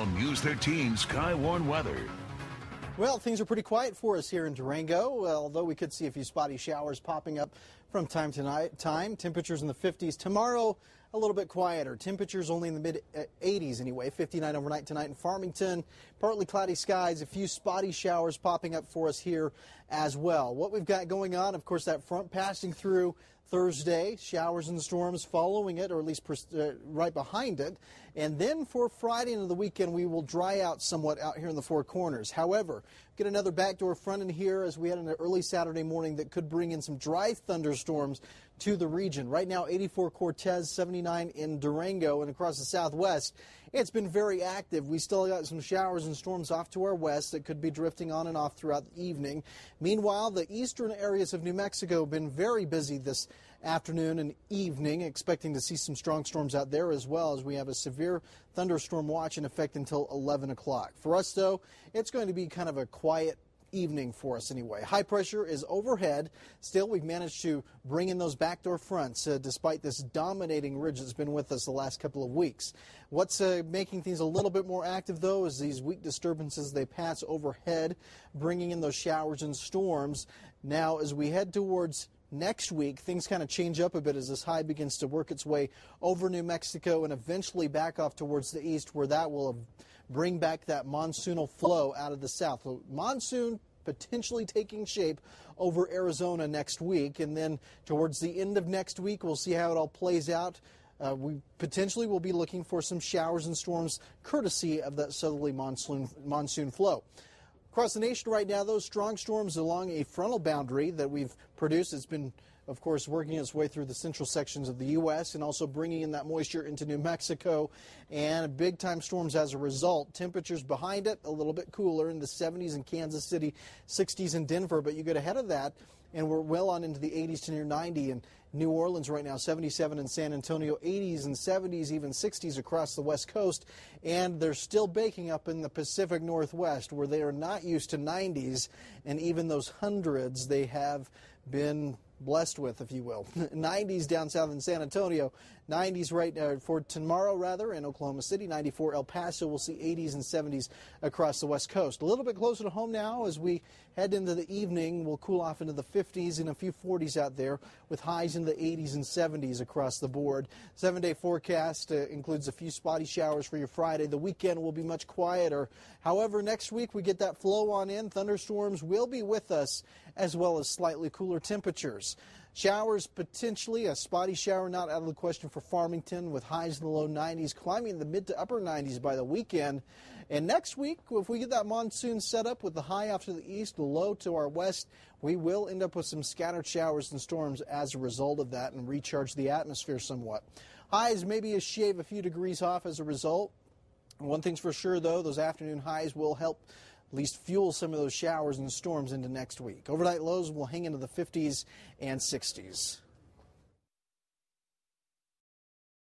Now, News 13 Skywarn weather. Well, things are pretty quiet for us here in Durango, although we could see a few spotty showers popping up from time to time. Temperatures in the 50s. Tomorrow, a little bit quieter. Temperatures only in the mid-80s anyway. 59 overnight tonight in Farmington. Partly cloudy skies. A few spotty showers popping up for us here as well. What we've got going on, of course, that front passing through Thursday, showers and storms following it, or at least right behind it. And then for Friday into the weekend, we will dry out somewhat out here in the Four Corners. However, get another backdoor front in here as we had an early Saturday morning that could bring in some dry thunderstorms to the region. Right now, 84 Cortez, 79 in Durango, and across the southwest, it's been very active. We still got some showers and storms off to our west that could be drifting on and off throughout the evening. Meanwhile, the eastern areas of New Mexico have been very busy this afternoon and evening, expecting to see some strong storms out there as well, as we have a severe thunderstorm watch in effect until 11 o'clock. For us, though, it's going to be kind of a quiet evening for us anyway. High pressure is overhead. Still, we've managed to bring in those backdoor fronts despite this dominating ridge that's been with us the last couple of weeks. What's making things a little bit more active, though, is these weak disturbances. They pass overhead, bringing in those showers and storms. Now, as we head towards next week, things kind of change up a bit as this high begins to work its way over New Mexico and eventually back off towards the east, where that will bring back that monsoonal flow out of the south. So monsoon potentially taking shape over Arizona next week, and then towards the end of next week, we'll see how it all plays out. We potentially will be looking for some showers and storms courtesy of that southerly monsoon flow. Across the nation right now, those strong storms along a frontal boundary that we've produced. It's been, of course, working its way through the central sections of the U.S. and also bringing in that moisture into New Mexico, and big-time storms as a result. Temperatures behind it a little bit cooler in the 70s in Kansas City, 60s in Denver, but you get ahead of that, and we're well on into the 80s to near 90 in New Orleans right now, 77 in San Antonio, 80s and 70s, even 60s across the West Coast, and they're still baking up in the Pacific Northwest, where they are not used to 90s, and even those hundreds they have been blessed with, if you will. 90s down south in San Antonio, 90s right for tomorrow rather in Oklahoma City, 94 El Paso. We'll see 80s and 70s across the West Coast. A little bit closer to home now as we head into the evening. We'll cool off into the 50s and a few 40s out there with highs in the 80s and 70s across the board. 7-day forecast includes a few spotty showers for your Friday. The weekend will be much quieter. However, next week we get that flow on in. Thunderstorms will be with us, as well as slightly cooler temperatures. Showers potentially, a spotty shower not out of the question for Farmington, with highs in the low 90s, climbing the mid to upper 90s by the weekend. And next week, if we get that monsoon set up with the high off to the east, the low to our west, we will end up with some scattered showers and storms as a result of that and recharge the atmosphere somewhat. Highs maybe a shave a few degrees off as a result. One thing's for sure, though, those afternoon highs will help at least fuel some of those showers and storms into next week. Overnight lows will hang into the 50s and 60s.